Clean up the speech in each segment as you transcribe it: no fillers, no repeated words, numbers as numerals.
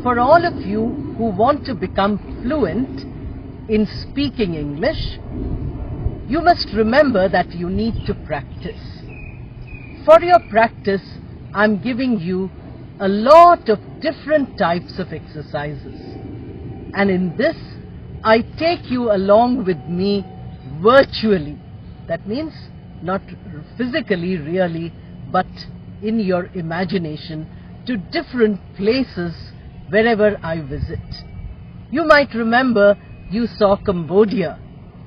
for all of you who want to become fluent in speaking English, you must remember that you need to practice. For your practice, I'm giving you a lot of different types of exercises. And in this, I take you along with me virtually. That means not physically really, but in your imagination to different places wherever I visit. You might remember you saw Cambodia,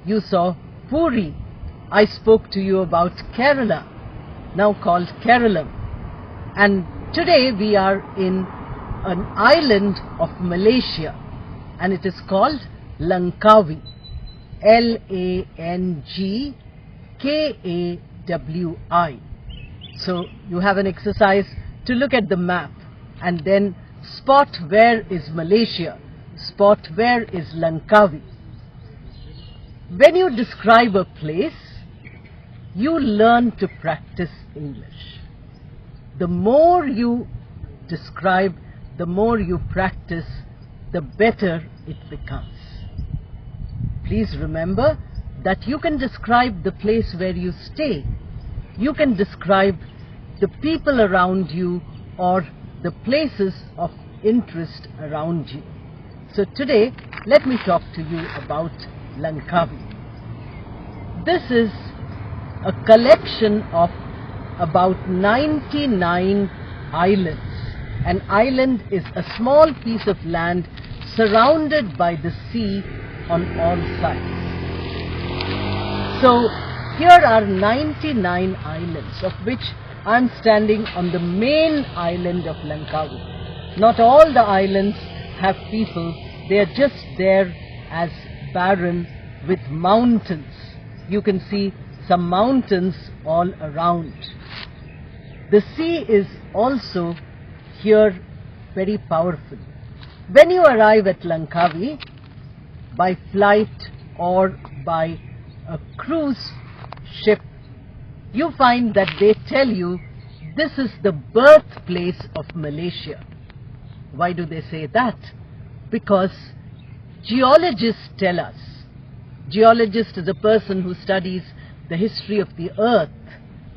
you saw Puri. I spoke to you about Kerala, now called Kerala. And today we are in an island of Malaysia, and it is called Langkawi. Langkawi. So you have an exercise to look at the map and then spot where is Malaysia, spot where is Langkawi. When you describe a place, you learn to practice English. The more you describe, the more you practice, the better it becomes. Please remember that you can describe the place where you stay. You can describe the people around you or the places of interest around you. So today, let me talk to you about Langkawi. This is a collection of about 99 islands. An island is a small piece of land surrounded by the sea on all sides. So here are 99 islands, of which I'm standing on the main island of Langkawi. Not all the islands have people, they are just there as barren with mountains. You can see some mountains all around. The sea is also here very powerful. When you arrive at Langkawi by flight or by a cruise ship, you find that they tell you this is the birthplace of Malaysia. Why do they say that? Because geologists tell us. Geologist is a person who studies the history of the earth,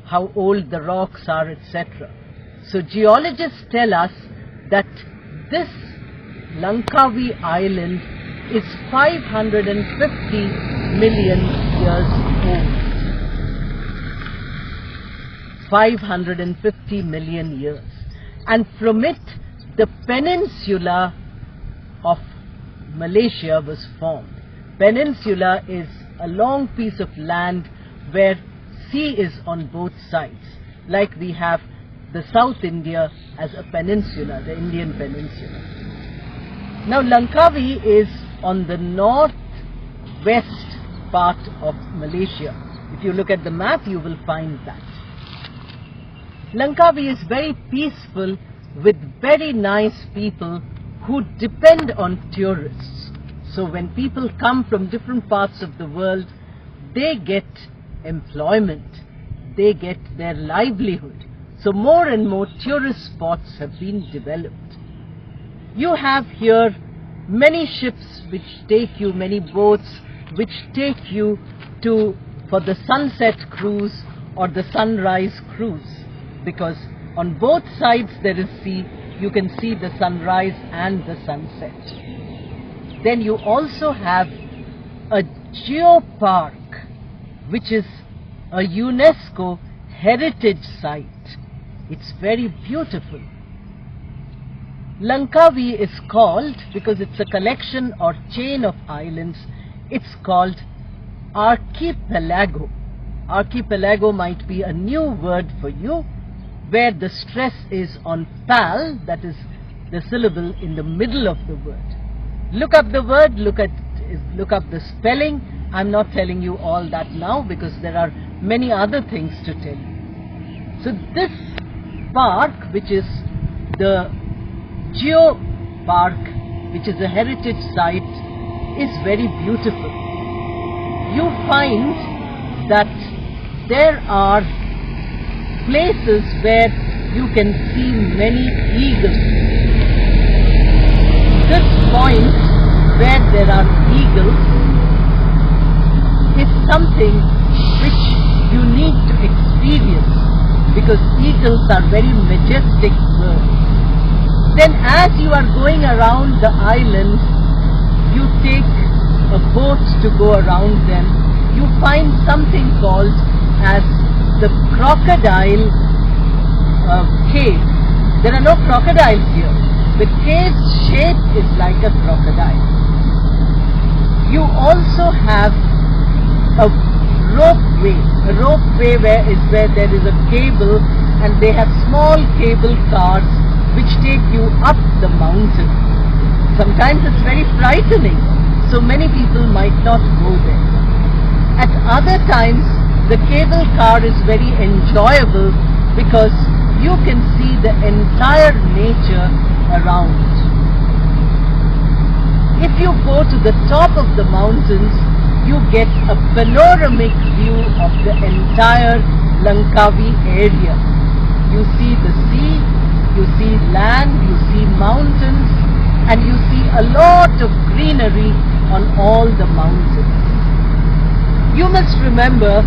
how old the rocks are, etc. So geologists tell us that this Langkawi island is 550 million years old. 550 million years. And from it, the peninsula of Malaysia was formed. Peninsula is a long piece of land where sea is on both sides. Like we have the South India as a peninsula, the Indian peninsula. Now Langkawi is on the northwest part of Malaysia. If you look at the map, you will find that. Langkawi is very peaceful with very nice people who depend on tourists. So when people come from different parts of the world, they get employment, they get their livelihood. So more and more tourist spots have been developed. You have here many ships which take you, many boats which take you for the sunset cruise or the sunrise cruise, because on both sides there is sea. You can see the sunrise and the sunset. Then you also have a geopark, which is a UNESCO heritage site. It's very beautiful. Langkawi is called, because it's a collection or chain of islands, it's called archipelago. Archipelago might be a new word for you, where the stress is on pal, that is the syllable in the middle of the word. Look up the word, look up the spelling. I'm not telling you all that now because there are many other things to tell you. So this park, which is the Geo Park, which is a heritage site, is very beautiful. You find that there are places where you can see many eagles. points where there are eagles is something which you need to experience, because eagles are very majestic birds. Then as you are going around the island, you take a boat to go around them. You find something called as the crocodile cave. There are no crocodiles here. The cave's shape is like a crocodile. You also have a ropeway where there is a cable, and they have small cable cars which take you up the mountain. Sometimes it's very frightening, so many people might not go there. At other times, the cable car is very enjoyable because you can see the entire nature around. If you go to the top of the mountains, you get a panoramic view of the entire Langkawi area. You see the sea, you see land, you see mountains, and you see a lot of greenery on all the mountains. You must remember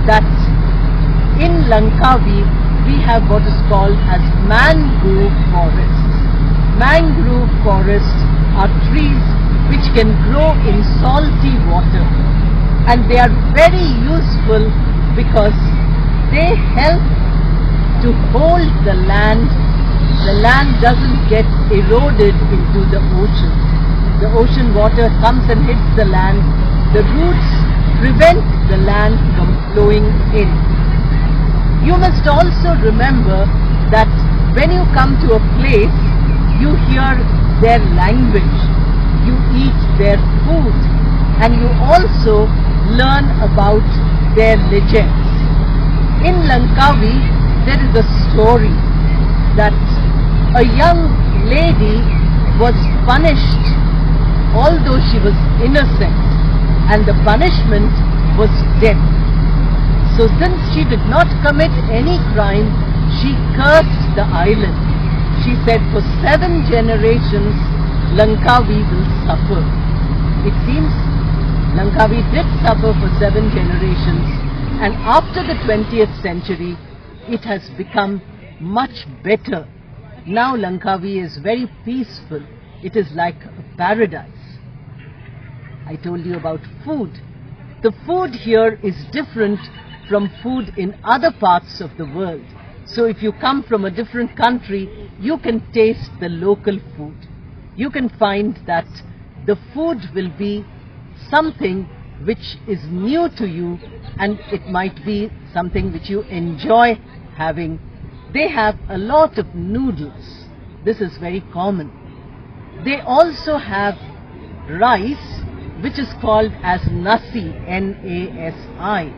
that in Langkawi we have what is called as mangrove forests. Mangrove forests are trees which can grow in salty water, and they are very useful because they help to hold the land. The land doesn't get eroded into the ocean. The ocean water comes and hits the land. The roots prevent the land from flowing in. You must also remember that when you come to a place, you hear their language, you eat their food, and you also learn about their legends. In Langkawi, there is a story that a young lady was punished although she was innocent, and the punishment was death. So since she did not commit any crime, she cursed the island. She said, for 7 generations, Langkawi will suffer. It seems Langkawi did suffer for 7 generations, and after the 20th century, it has become much better. Now Langkawi is very peaceful. It is like a paradise. I told you about food. The food here is different from food in other parts of the world. So if you come from a different country, you can taste the local food. You can find that the food will be something which is new to you, and it might be something which you enjoy having. They have a lot of noodles. This is very common. They also have rice, which is called as nasi, N-A-S-I.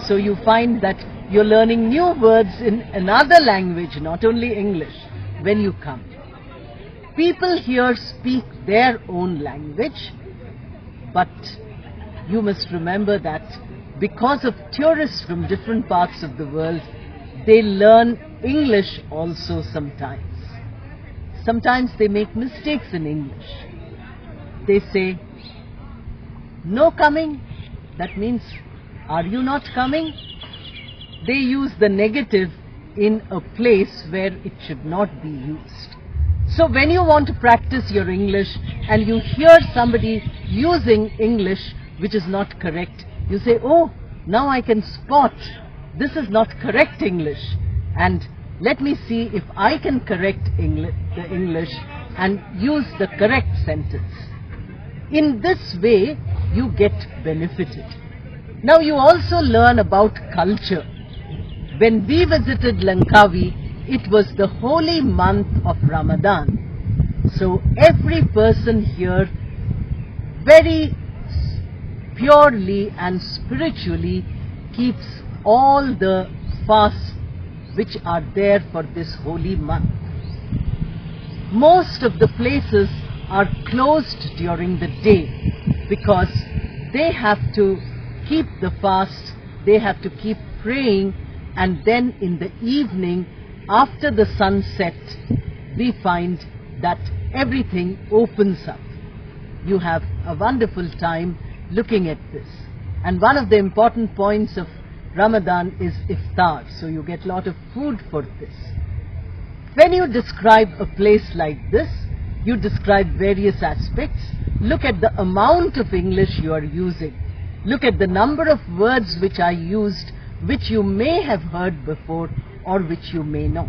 So you find that you're learning new words in another language, not only English, when you come. People here speak their own language, but you must remember that because of tourists from different parts of the world, they learn English also sometimes. Sometimes they make mistakes in English. They say, no coming, that means, are you not coming? They use the negative in a place where it should not be used. So when you want to practice your English and you hear somebody using English which is not correct, you say, oh, now I can spot this is not correct English, and let me see if I can correct the English and use the correct sentence. In this way, you get benefited. Now you also learn about culture. When we visited Langkawi, it was the holy month of Ramadan. So every person here very purely and spiritually keeps all the fasts which are there for this holy month. Most of the places are closed during the day because they have to keep the fast, they have to keep praying, and then in the evening, after the sunset, we find that everything opens up. you have a wonderful time looking at this. And one of the important points of Ramadan is iftar, so you get a lot of food for this. When you describe a place like this, you describe various aspects. Look at the amount of English you are using. Look at the number of words which are used, which you may have heard before or which you may not.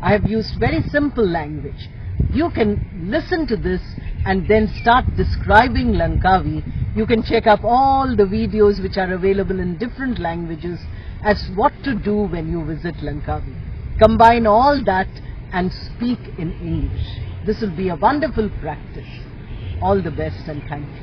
I have used very simple language. You can listen to this and then start describing Langkawi. You can check up all the videos which are available in different languages as what to do when you visit Langkawi. Combine all that and speak in English. This will be a wonderful practice. All the best and thank you.